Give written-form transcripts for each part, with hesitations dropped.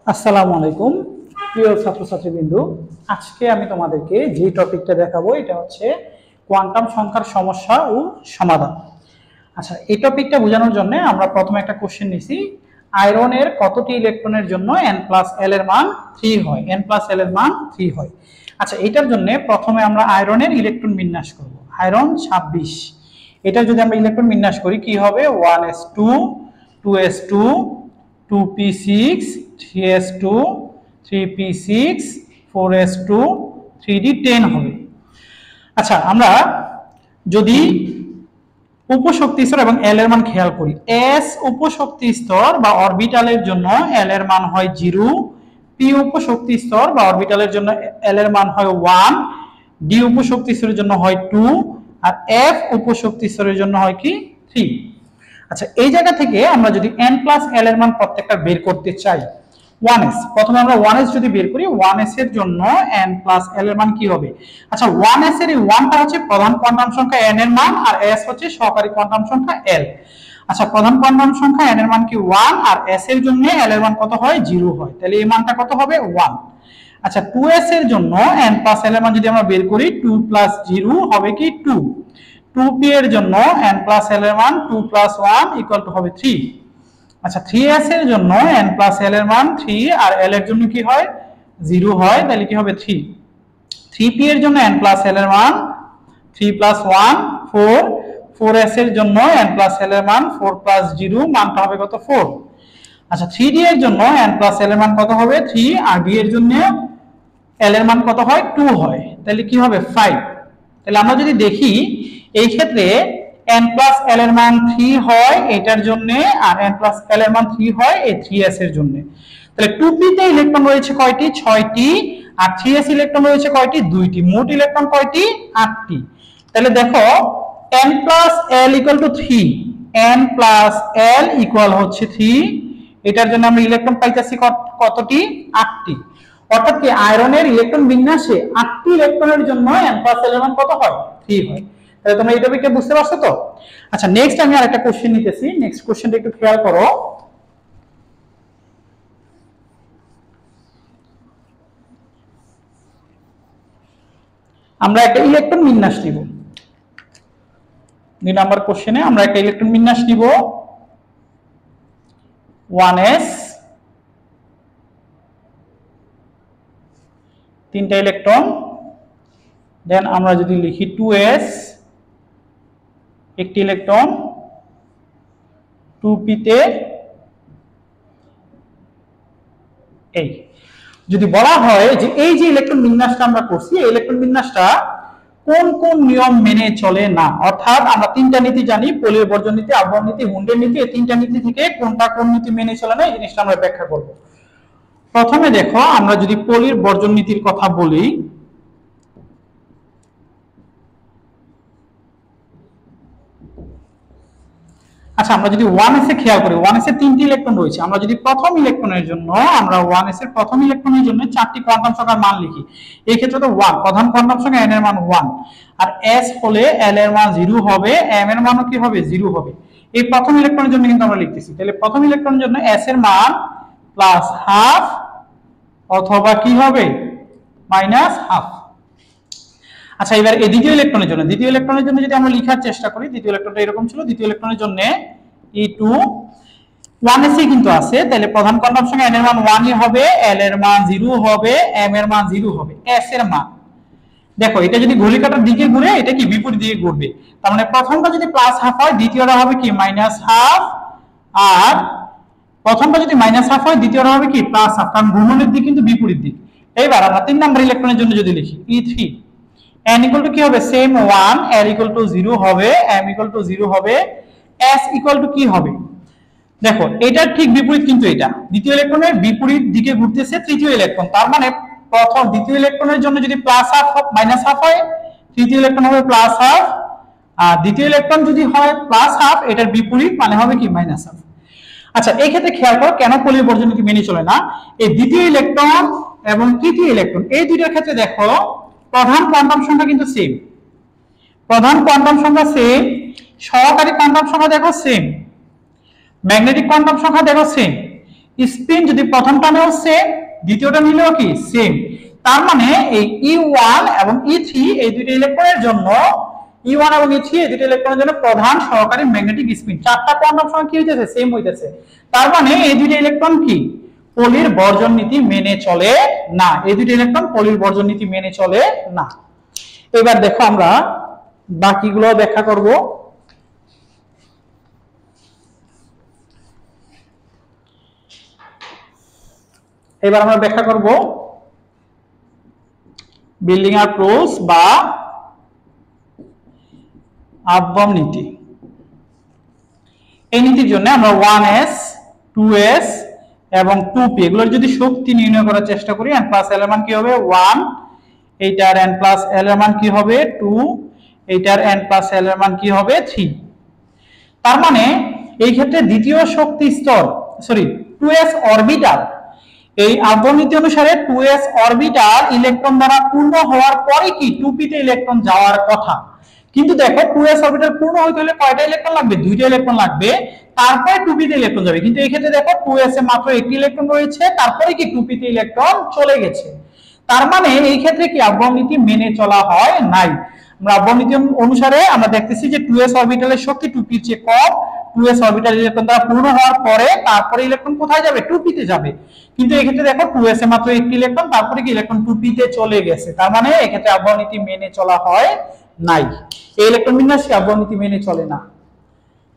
আসসালামু আলাইকুম প্রিয় ছাত্রছাত্রীবৃন্দ। আজকে আমি তোমাদেরকে যে টপিকটা দেখাবো এটা হচ্ছে কোয়ান্টাম সংখ্যার সমস্যা ও সমাধান। আচ্ছা, এই টপিকটা বোঝানোর জন্য আমরা প্রথমে একটা কোশ্চেন নিছি, আয়রনের কতটি ইলেকট্রনের জন্য n+l এর মান 3 হয়, n+l এর মান 3 হয়। আচ্ছা, এটার জন্য প্রথমে আমরা আয়রনের ইলেকট্রন বিন্যাস করব। আয়রন 26, এটা যদি আমরা ইলেকট্রন বিন্যাস করি কি হবে, 1s2 2s2 2p6 3s2 3p6 4s2 3d10 হবে। আচ্ছা, আমরা যদি উপশক্তি স্তর এবং এল এর মান খেয়াল করি, এস উপশক্তি স্তর বা অরবিটালের জন্য এল এর মান হয় 0, পি উপশক্তি স্তর বা অরবিটালের জন্য এল এর মান হয় 1, ডি উপশক্তি স্তরের জন্য হয় 2, আর এফ উপশক্তি স্তরের জন্য হয় কি 3। আচ্ছা, এই জায়গা থেকে আমরা যদি n+l এর মান প্রত্যেকটা বের করতে চাই, 1s, প্রথমে আমরা 1s যদি বের করি, 1s এর জন্য n+l এর মান কি হবে? আচ্ছা, 1s এর এই 1টা হচ্ছে প্রধান কোয়ান্টাম সংখ্যা n এর মান, আর s হচ্ছে সহকারী কোয়ান্টাম সংখ্যা l। আচ্ছা, প্রধান কোয়ান্টাম সংখ্যা n এর মান কি 1, আর s এর জন্য l এর মান কত হয়, 0 হয়, তাহলে এই মানটা কত হবে 1। আচ্ছা, 2s এর জন্য n+l এর মান যদি আমরা বের করি, 2 + 0 হবে কি 2। 2p এর জন্য n+l এর মান 2 + 1 = হবে 3। আচ্ছা, 3s এর জন্য n+l এর মান 3, আর l এর জন্য কি হয় 0 হয়, তাহলে কি হবে 3। 3p এর জন্য n+l এর মান 3 + 1 4, 4s এর জন্য n+l এর মান 4 + 0 মানটা হবে কত 4। আচ্ছা, 3d এর জন্য n+l এর মান কত হবে 3, আর d এর জন্য l এর মান কত হয় 2 হয়, তাহলে কি হবে 5। তাহলে আমরা যদি দেখি এই ক্ষেত্রে n+l এর মান 3 হয় এটার জন্য, আর n+l এর মান 3 হয় এই 3s এর জন্য। তাহলে 2p তে ইলেকট্রন রয়েছে কয়টি, 6টি, আর 3s ইলেকট্রন রয়েছে কয়টি, 2টি, মোট ইলেকট্রন কয়টি, 8টি। তাহলে দেখো n+l = 3, n+l = হচ্ছে 3, এটার জন্য আমরা ইলেকট্রন পাইতেছি কতটি, 8টি। অর্থাৎ কি আয়রনের ইলেকট্রন বিন্যাসে 8টি ইলেকট্রনের জন্য n+l এর মান কত হয়, 3 হয়। তাহলে তোমরা এই টপিকটা বুঝতে পারছো তো? আচ্ছা, নেক্সট আমি আরেকটা কোশ্চেন নিতেছি, নেক্সট কোশ্চেনটা একটু খেয়াল করো। আমরা একটা ইলেকট্রন বিন্যাস নিব, 2 নাম্বার কোশ্চেনে আমরা একটা ইলেকট্রন বিন্যাস নিব 1s, 3টা ইলেকট্রন, দেন আমরা যদি লিখি 2s, একটি ইলেকট্রন, 2p তে এই যদি বলা হয় যে এই যে ইলেকট্রন বিন্যাসটা আমরা করছি, এই ইলেকট্রন বিন্যাসটা কোন কোন নিয়ম মেনে চলে না, অর্থাৎ আমরা 3টা নীতি জানি, পোলীয় বর্জন নীতি, আবরণ নীতি, হুন্ডের নীতি, এই 3টা নীতি থেকে কোনটা কোন নীতি মেনে চলে না এই জিনিসটা আমরা ব্যাখ্যা করব। প্রথমে দেখো, আমরা যদি পোলীয় বর্জন নীতির কথা বলি, আচ্ছা আমরা যদি 1s এ খেয়াল করি, 1s এ 3টি ইলেকট্রন রয়েছে, আমরা যদি প্রথম ইলেকট্রনের জন্য আমরা 1s এর প্রথম ইলেকট্রনের জন্য 4টি কোয়ান্টাম সংখ্যার মান লিখি, এই ক্ষেত্রে তো 1 প্রধান কোয়ান্টাম সংখ্যা, n এর মান 1, আর s হলে l এর মান 0 হবে, m এর মানও কি হবে 0 হবে। এই প্রথম ইলেকট্রনের জন্য কিন্তু আমরা লিখতেছি, তাহলে প্রথম ইলেকট্রনের জন্য s এর মান +½ অথবা কি হবে -½ আচ্ছা, এবার এই দ্বিতীয় ইলেকট্রনের জন্য, দ্বিতীয় ইলেকট্রনের জন্য যদি আমরা লেখার চেষ্টা করি, দ্বিতীয় ইলেকট্রনটা এরকম ছিল, দ্বিতীয় ইলেকট্রনের জন্য E2 1s এ কিন্তু আছে, তাহলে প্রধান কোয়ান্টাম সংখ্যা n এর মান 1 হবে, l এর মান 0 হবে, m এর মান 0 হবে। s এর মান দেখো, এটা যদি ঘড়ি কাঁটার দিকে ঘুরে, এটা কি বিপরীত দিকে ঘুরবে, তার মানে প্রথমটা যদি +½ হয় দ্বিতীয়টা হবে কি -½ আর প্রথমটা যদি -½ হয় দ্বিতীয়টা হবে কি +½ কারণ ঘূর্ণনের দিক কিন্তু বিপরীত দিক। এবার আমরা 3 নাম্বার ইলেকট্রনের জন্য যদি লিখি E3, n = কি হবে সেম 1, l = 0 হবে, m = 0 হবে, s = কি হবে, দেখো এটা ঠিক বিপরীত, কিন্তু এটা দ্বিতীয় ইলেকট্রনের বিপরীত দিকে ঘুরতেছে তৃতীয় ইলেকট্রন, তার মানে প্রথম দ্বিতীয় ইলেকট্রনের জন্য যদি +½ হয়, তৃতীয় ইলেকট্রন হবে +½ আর দ্বিতীয় ইলেকট্রন যদি হয় +½ এটার বিপরীত মানে হবে কি -½ আচ্ছা, এই ক্ষেত্রে খেয়াল করো কেন পোলীয় বর্জন নীতি মেনে চলে না। এই দ্বিতীয় ইলেকট্রন এবং তৃতীয় ইলেকট্রন এই দুইটার ক্ষেত্রে দেখো প্রধান কোয়ান্টাম সংখ্যা কিন্তু সেম, প্রধান কোয়ান্টাম সংখ্যা সেম, সহকারী কোয়ান্টাম সংখ্যা দেখো সেম, ম্যাগনেটিক কোয়ান্টাম সংখ্যা দেখো সেম, স্পিন যদি প্রথম টানেও সেম, দ্বিতীয়টা নিলেও কি সেম। তার মানে এই E1 এবং E3 এই দুইটা ইলেকট্রনের জন্য E1 এবং E3 এই দুইটা ইলেকট্রনের জন্য প্রধান সহকারী ম্যাগনেটিক স্পিন চারটা কোয়ান্টাম সংখ্যা কি হইতেছে সেম হইতেছে। তার মানে এই দুইটা ইলেকট্রন কি পলির বর্জন নীতি মেনে চলে না, এই দুইটা ইলেকট্রন পলির বর্জন নীতি মেনে চলে না। এবার দেখো আমরা বাকিগুলো ব্যাখ্যা করব। এবার আমরা ব্যাখ্যা করব বিল্ডিং-আপ-রুলস বা আপবম নীতি। এই নীতির জন্য আমরা 1s 2s এবং 2p এগুলোর যদি শক্তি নির্ণয় করার চেষ্টা করি, n প্লাস l এর মান কি হবে 1, এইটার n প্লাস l এর মান কি হবে 2, এইটার n প্লাস l এর মান কি হবে 3। তার মানে এই ক্ষেত্রে দ্বিতীয় শক্তি স্তর 2s অরবিটাল, এই আপবম নীতি অনুসারে 2s অরবিটাল ইলেকট্রন দ্বারা পূর্ণ হওয়ার পরে কি 2p তে ইলেকট্রন যাওয়ার কথা। কিন্তু দেখো 2s অরবিটাল পূর্ণ হইতে হলে কয়টা ইলেকট্রন লাগবে, দুইটা ইলেকট্রন লাগবে, তারপরে 2p তে ইলেকট্রন যাবে। কিন্তু এই ক্ষেত্রে দেখো 2s এ মাত্র একটি ইলেকট্রন রয়েছে, তারপরে কি 2p তে ইলেকট্রন চলে গেছে। তার মানে এই ক্ষেত্রে কি আপবম নীতি মেনে চলা হয় নাই। আমরা আপবম নীতি অনুসারে আমরা দেখতেছি যে 2s অরবিটালের শক্তি 2p এর চেয়ে কম, 2s অরবিটাল ইলেকট্রন দ্বারা পূর্ণ হওয়ার পরে তারপরে ইলেকট্রন কোথায় যাবে 2p তে যাবে। কিন্তু এই ক্ষেত্রে দেখো 2s এ মাত্র একটি ইলেকট্রন, তারপরে কি ইলেকট্রন 2p তে চলে গেছে। তার মানে এই ক্ষেত্রে আপবম নীতি মেনে চলা হয় নাই, এই ইলেকট্রন বিন্যাস আপবম নীতি মেনে চলে না।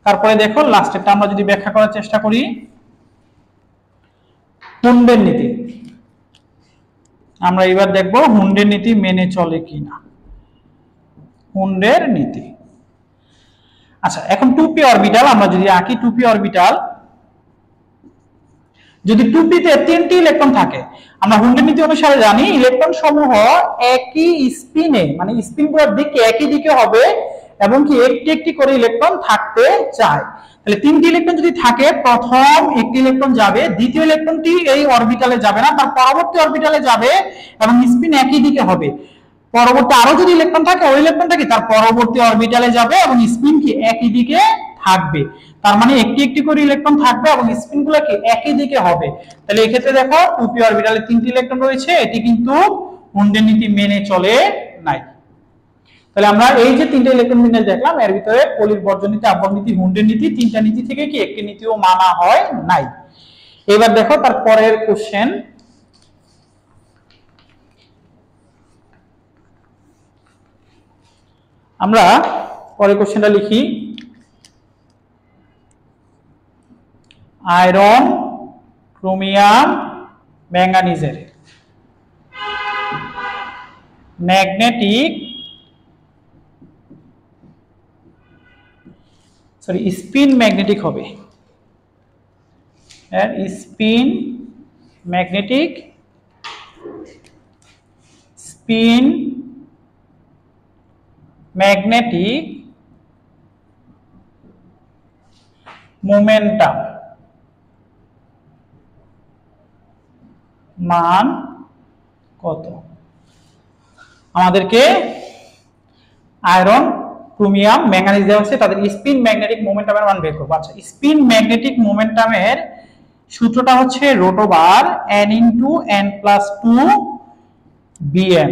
তারপরে দেখো লাস্টেরটা আমরা যদি ব্যাখ্যা করার চেষ্টা করি হুন্ডের নীতি। আমরা এবার দেখব হুন্ডের নীতি মেনে চলে কিনা। হুন্ডের নীতি, আচ্ছা এখন 2p অরবিটাল আমরা যদি আঁকি, 2p অরবিটাল যদি 2p তে তিনটি ইলেকট্রন থাকে, আমরা হুন্ডের নীতি অনুসারে জানি ইলেকট্রন সমূহ একই স্পিনে মানে স্পিনগুলোর দিকে একই দিকে হবে এবং কি একটি একটি করে ইলেকট্রন থাকতে চায়। তাহলে তিনটি ইলেকট্রন যদি থাকে, প্রথম একটি ইলেকট্রন যাবে, দ্বিতীয় ইলেকট্রনটি এই অরবিটালে যাবে না, তার পরবর্তী অরবিটালে যাবে এবং স্পিন একই দিকে হবে। পরবর্তী আরো যদি ইলেকট্রন থাকে, ওই ইলেকট্রনটা কি তার পরবর্তী অরবিটালে যাবে এবং স্পিন কি একই দিকে থাকবে। তার মানে একটি একটি করে ইলেকট্রন থাকবে এবং স্পিনগুলো কি একই দিকে হবে। তাহলে এই ক্ষেত্রে দেখো 2p অরবিটালে তিনটি ইলেকট্রন রয়েছে, এটি কিন্তু হুন্ডের নীতি মেনে চলে নাই। তাহলে আমরা এই যে তিনটা ইলেকট্রন বিন্যাস দেখলাম, এর ভিতরে পলির বর্জন নীতি, আপবম নীতি, হুন্ডের নীতি, তিনটা নীতি থেকে কি একটি নীতিও মানা হয় নাই। এবার দেখো তার পরের কোশ্চেন, আমরা পরের কোশ্চেনটা লিখি। আয়রন, ক্রোমিয়াম, ম্যাঙ্গানিজের ম্যাগনেটিক স্পিন ম্যাগনেটিক হবে, spin magnetic spin magnetic momentum মান কত? আমাদেরকে আয়রন, ক্রোমিয়াম, ম্যাঙ্গানিজ দেওয়া হচ্ছে, তাদের স্পিন ম্যাগনেটিক মোমেন্টামের মান বের করব। আচ্ছা, স্পিন ম্যাগনেটিক মোমেন্টামের সূত্রটা হচ্ছে √n × n+2 bm।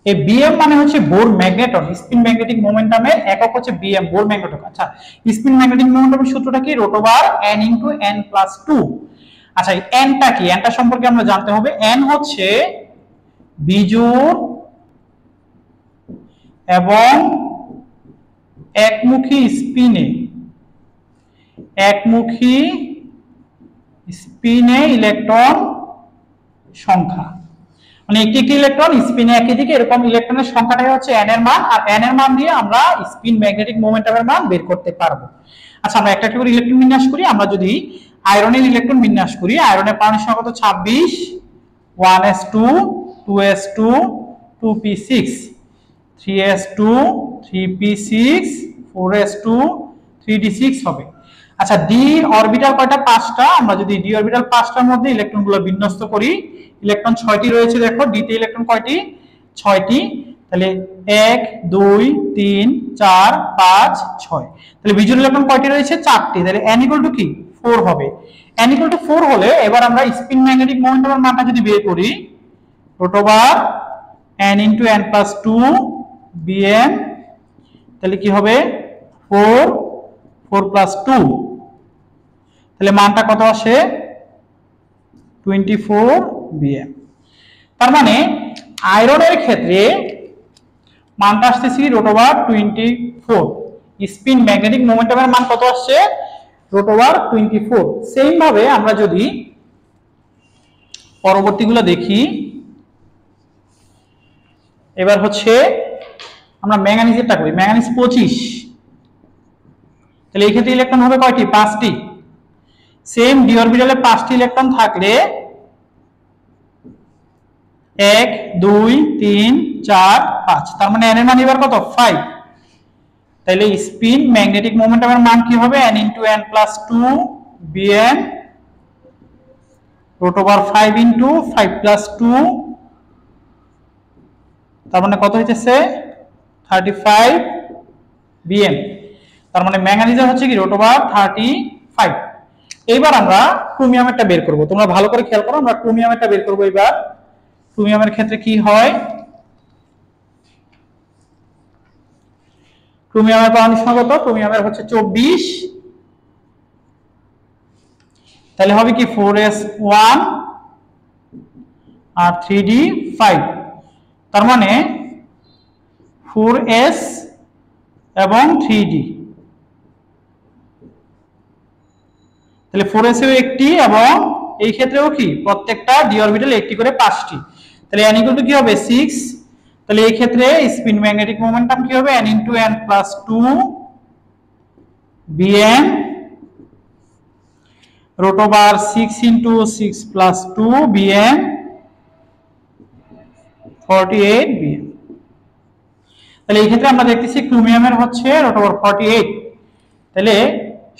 এই bm মানে হচ্ছে বোর ম্যাগনেটন। স্পিন ম্যাগনেটিক মোমেন্টামের একক হচ্ছে bm, বোর ম্যাগনেটন। আচ্ছা, স্পিন ম্যাগনেটিক মোমেন্টামের সূত্রটা কি √n × n+2। আচ্ছা, n টা কি? n টা সম্পর্কে আমরা জানতে হবে। n হচ্ছে বিজোড় এবং একমুখী স্পিনে ইলেকট্রন সংখ্যা, মানে একটি একটি ইলেকট্রন স্পিনে একই দিকে, এরকম ইলেকট্রনের সংখ্যাটাই হচ্ছে n এর মান, আর n এর মান দিয়ে আমরা স্পিন ম্যাগনেটিক মোমেন্টামের মান বের করতে পারবো। আচ্ছা, আমরা একটা একটা করে ইলেকট্রন বিন্যাস করি। আমরা যদি আয়রনের ইলেকট্রন বিন্যাস করি, আয়রনের পারমাণবিক সংখ্যা কত? 26, 1s2 2s2 2p6 3s2 3p6 4s2 3d6 হবে। আচ্ছা, d অরবিটাল কয়টা? 5টা। আমরা যদি d অরবিটাল 5টার মধ্যে ইলেকট্রনগুলো বিন্যস্ত করি, ইলেকট্রন 6টি রয়েছে। দেখো d তে ইলেকট্রন কয়টি? 6টি। তাহলে 1 2 3 4 5 6। তাহলে বিজোড় ইলেকট্রন কয়টি রয়েছে? 4টি। তাহলে n = কি 4 হবে। n equal to 4 হলে এবার আমরা স্পিন ম্যাগনেটিক মোমেন্টামের মানটা যদি বের করি √n * n + 2 bm, তাহলে কি হবে 4 + 2, তাহলে মানটা কত আসে 24 bm। তার মানে আয়রনের ক্ষেত্রে মানটা আসছে √24, স্পিন ম্যাগনেটিক মোমেন্টামের মান কত আসছে √24। সেম ভাবে আমরা যদি পরবর্তীগুলো দেখি, এবার হচ্ছে আমরা ম্যাঙ্গানিজেরটা করি। ম্যাঙ্গানিজ 25, তাহলে এই ক্ষেত্রে ইলেকট্রন হবে কয়টি 5টি। সেম ডি অরবিটালে 5টি ইলেকট্রন থাকলে 1 2 3 4 5, তার মানে n এর মান এবার কত 5। তাহলে স্পিন ম্যাগনেটিক মোমেন্টামের মান কি হবে n * n + 2 bm √5 * 5 + 2, তার মানে কত হইতেছে 35 bm। তার মানে ম্যাঙ্গানিজের হচ্ছে কি √35। এইবার আমরা ক্রোমিয়ামেরটা বের করব। তোমরা ভালো করে খেয়াল করো, আমরা ক্রোমিয়ামেরটা বের করব। এবার ক্রোমিয়ামের ক্ষেত্রে কি হয়, ক্রোমিয়ামের পারমাণবিক সংখ্যা কত, ক্রোমিয়ামের হচ্ছে 24, তাহলে হবে কি 4s1 আর 3d5, তার মানে 4s এবং 3d, তাহলে 4s এও একটি এবং এই ক্ষেত্রেও কি প্রত্যেকটা ডি অরবিটালে একটি করে 5টি, তাহলে n = কি হবে 6। তাহলে এই ক্ষেত্রে স্পিন ম্যাগনেটিক মোমেন্টাম কি হবে n * n + 2 bm √6 * 6 + 2 bm 48 bm। তাহলে এই ক্ষেত্রে আমরা দেখতেছি ক্রোমিয়ামের হচ্ছে √48। তাহলে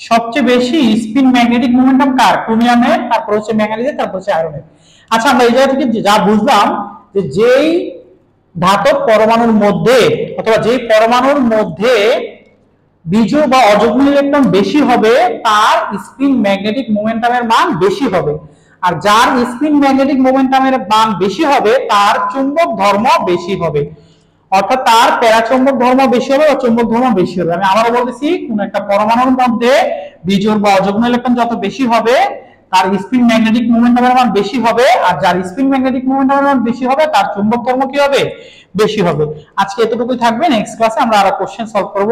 সবচেয়ে বেশি স্পিন ম্যাগনেটিক মোমেন্টাম কার, ক্রোমিয়ামের, তারপর হচ্ছে ম্যাঙ্গানিজের, তারপর হচ্ছে আয়রনের। আচ্ছা, আমরা এই জায়গা থেকে যা বুঝলাম যে যেই ধাতব পরমাণুর মধ্যে অথবা যেই পরমাণুর মধ্যে বিজোড় বা অযুগ্ম ইলেকট্রন বেশি হবে তার স্পিন ম্যাগনেটিক মোমেন্টামের মান বেশি হবে, আর যার স্পিন ম্যাগনেটিক মোমেন্টামের মান বেশি হবে তার চুম্বক ধর্ম বেশি হবে, অর্থাৎ তার প্যারাচুম্বক ধর্ম বেশি হবে বা চুম্বক ধর্ম বেশি হবে। আমি আবারও বলতেছি, কোন একটা পরমাণুর মধ্যে বিজোড় বা অযুগ্ম ইলেকট্রন যত বেশি হবে তার স্পিন ম্যাগনেটিক মোমেন্টামের মান বেশি হবে, আর যার স্পিন ম্যাগনেটিক মোমেন্টামের মান বেশি হবে তার চুম্বক ধর্ম কি হবে বেশি হবে। আজকে এতটুকুই থাকবে, নেক্সট ক্লাসে আমরা আরো কোশ্চেন সলভ করব।